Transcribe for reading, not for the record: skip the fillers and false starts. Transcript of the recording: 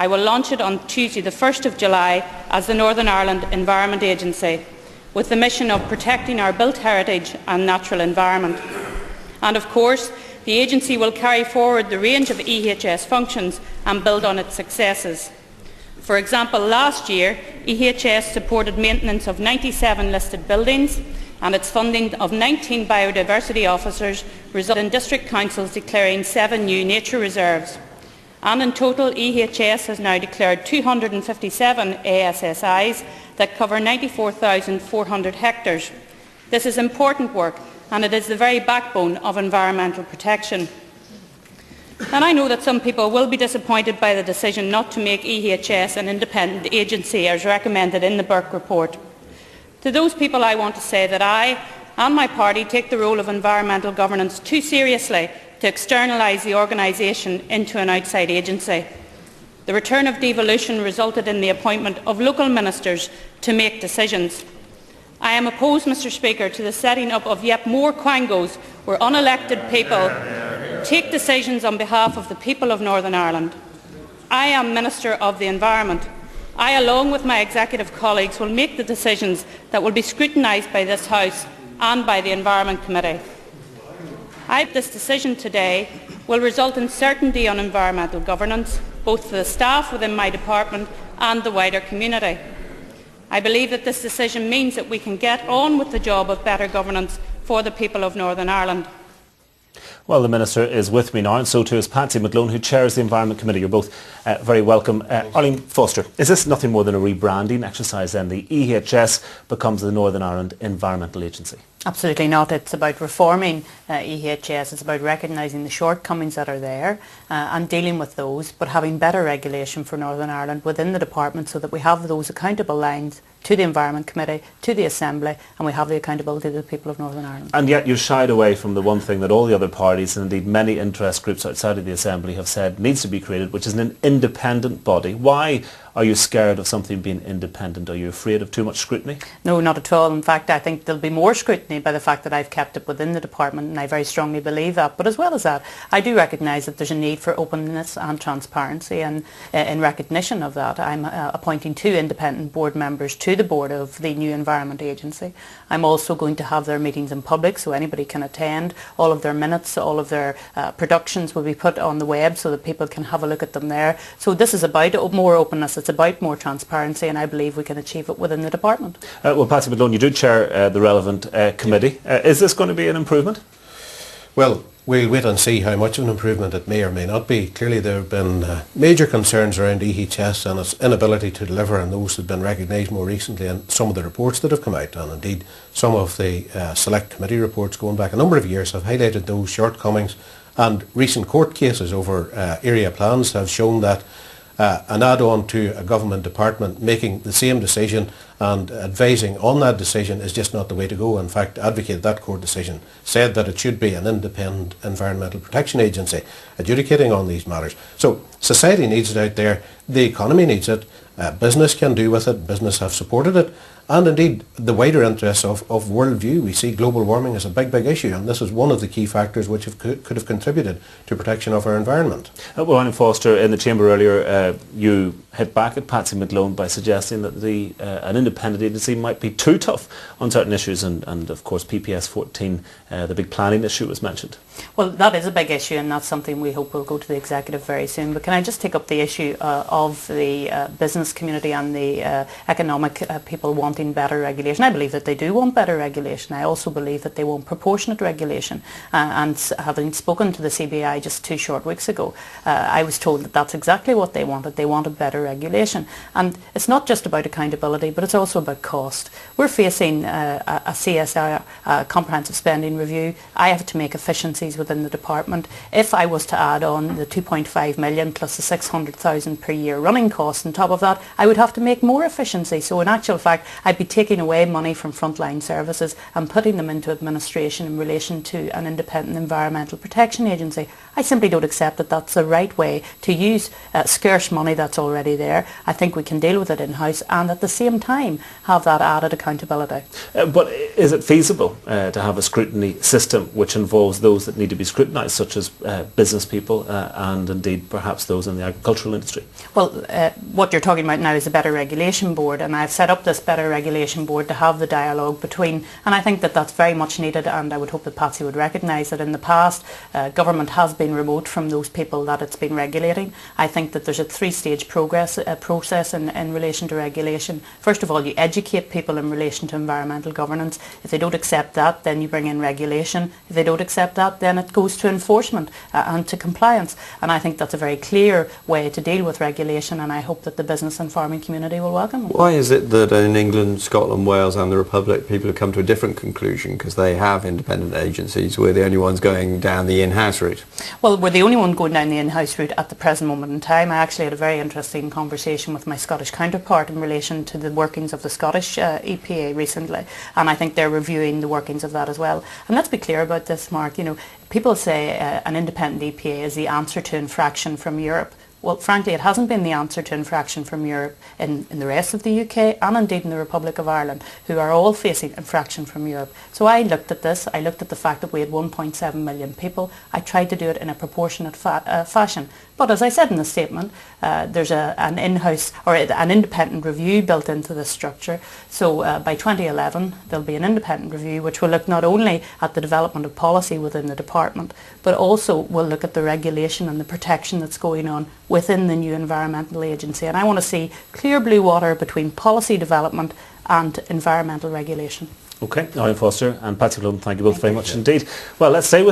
I will launch it on Tuesday the 1st of July as the Northern Ireland Environment Agency, with the mission of protecting our built heritage and natural environment. And of course, the agency will carry forward the range of EHS functions and build on its successes. For example, last year, EHS supported maintenance of 97 listed buildings, and its funding of 19 biodiversity officers resulted in district councils declaring 7 new nature reserves. And in total, EHS has now declared 257 ASSIs that cover 94,400 hectares. This is important work, and it is the very backbone of environmental protection. And I know that some people will be disappointed by the decision not to make EHS an independent agency as recommended in the Burke report. To those people I want to say that I and my party take the role of environmental governance too seriously to externalise the organisation into an outside agency. The return of devolution resulted in the appointment of local ministers to make decisions. I am opposed, Mr Speaker, to the setting up of yet more quangos where unelected people take decisions on behalf of the people of Northern Ireland. I am Minister of the Environment. I, along with my executive colleagues, will make the decisions that will be scrutinised by this House and by the Environment Committee. This decision today will result in certainty on environmental governance, both for the staff within my department and the wider community. I believe that this decision means that we can get on with the job of better governance for the people of Northern Ireland. Well, the Minister is with me now, and so too is Patsy McGlone, who chairs the Environment Committee. You're both very welcome. Arlene Foster, is this nothing more than a rebranding exercise then? The EHS becomes the Northern Ireland Environmental Agency? Absolutely not. It's about reforming EHS. It's about recognising the shortcomings that are there and dealing with those, but having better regulation for Northern Ireland within the department so that we have those accountable lines to the Environment Committee, to the Assembly, and we have the accountability to the people of Northern Ireland. And yet you shied away from the one thing that all the other parties, and indeed many interest groups outside of the Assembly, have said needs to be created, which is an independent body. Why are you scared of something being independent? Are you afraid of too much scrutiny? No, not at all. In fact, I think there'll be more scrutiny by the fact that I've kept it within the department, and I very strongly believe that. But as well as that, I do recognise that there's a need for openness and transparency, and in recognition of that, I'm appointing 2 independent board members to the board of the new Environment Agency. I'm also going to have their meetings in public so anybody can attend. All of their minutes, all of their productions will be put on the web so that people can have a look at them there. So this is about more openness, it's about more transparency, and I believe we can achieve it within the department. Well, Patsy McGlone, you do chair the relevant committee. Is this going to be an improvement? Well, we'll wait and see how much of an improvement it may or may not be. Clearly there have been major concerns around EHS and its inability to deliver, and those have been recognised more recently in some of the reports that have come out, and indeed some of the select committee reports going back a number of years have highlighted those shortcomings, and recent court cases over area plans have shown that an add-on to a government department making the same decision and advising on that decision is just not the way to go. In fact, advocated that court decision, said that it should be an independent environmental protection agency adjudicating on these matters. So society needs it out there, the economy needs it, business can do with it, business have supported it, and indeed the wider interests of world view. We see global warming as a big issue, and this is one of the key factors which could have contributed to protection of our environment. Well, Arlene Foster, in the chamber earlier, you hit back at Patsy McGlone by suggesting that an independent agency might be too tough on certain issues, and of course PPS 14, the big planning issue was mentioned. Well, that is a big issue, and that's something we hope will go to the executive very soon. But can I just take up the issue of the business community and the economic people wanting better regulation? I believe that they do want better regulation. I also believe that they want proportionate regulation. And having spoken to the CBI just 2 short weeks ago, I was told that that's exactly what they wanted. They wanted better regulation. And it's not just about accountability, but it's also about cost. We're facing a CSR, comprehensive spending review. I have to make efficiencies within the department. If I was to add on the 2.5 million plus the 600,000 per year running costs on top of that, I would have to make more efficiency. So in actual fact, I'd be taking away money from frontline services and putting them into administration in relation to an independent environmental protection agency. I simply don't accept that that's the right way to use scarce money that's already already there. I think we can deal with it in-house and at the same time have that added accountability. But is it feasible to have a scrutiny system which involves those that need to be scrutinised, such as business people and indeed perhaps those in the agricultural industry? Well, what you're talking about now is a better regulation board, and I've set up this better regulation board to have the dialogue between, and I think that that's very much needed, and I would hope that Patsy would recognise that in the past government has been remote from those people that it's been regulating. I think that there's a three-stage process in relation to regulation. First of all, you educate people in relation to environmental governance. If they don't accept that, then you bring in regulation. If they don't accept that, then it goes to enforcement and to compliance. And I think that's a very clear way to deal with regulation, and I hope that the business and farming community will welcome it. Why is it that in England, Scotland, Wales and the Republic people have come to a different conclusion, because they have independent agencies? We're the only ones going down the in-house route. Well, we're the only one going down the in-house route at the present moment in time. I actually had a very interesting conversation with my Scottish counterpart in relation to the workings of the Scottish EPA recently, and I think they're reviewing the workings of that as well. And let's be clear about this, Mark. You know, people say an independent EPA is the answer to infraction from Europe. Well, frankly, it hasn't been the answer to infraction from Europe in the rest of the UK and indeed in the Republic of Ireland, who are all facing infraction from Europe. So I looked at this, I looked at the fact that we had 1.7 million people. I tried to do it in a proportionate fashion. But as I said in the statement, there's an in-house or an independent review built into this structure. So by 2011, there'll be an independent review which will look not only at the development of policy within the department, but also will look at the regulation and the protection that's going on within the new environmental agency. And I want to see clear blue water between policy development and environmental regulation. Okay, Arlene Foster and Patsy McGlone, thank you both very much indeed. Well, let's stay with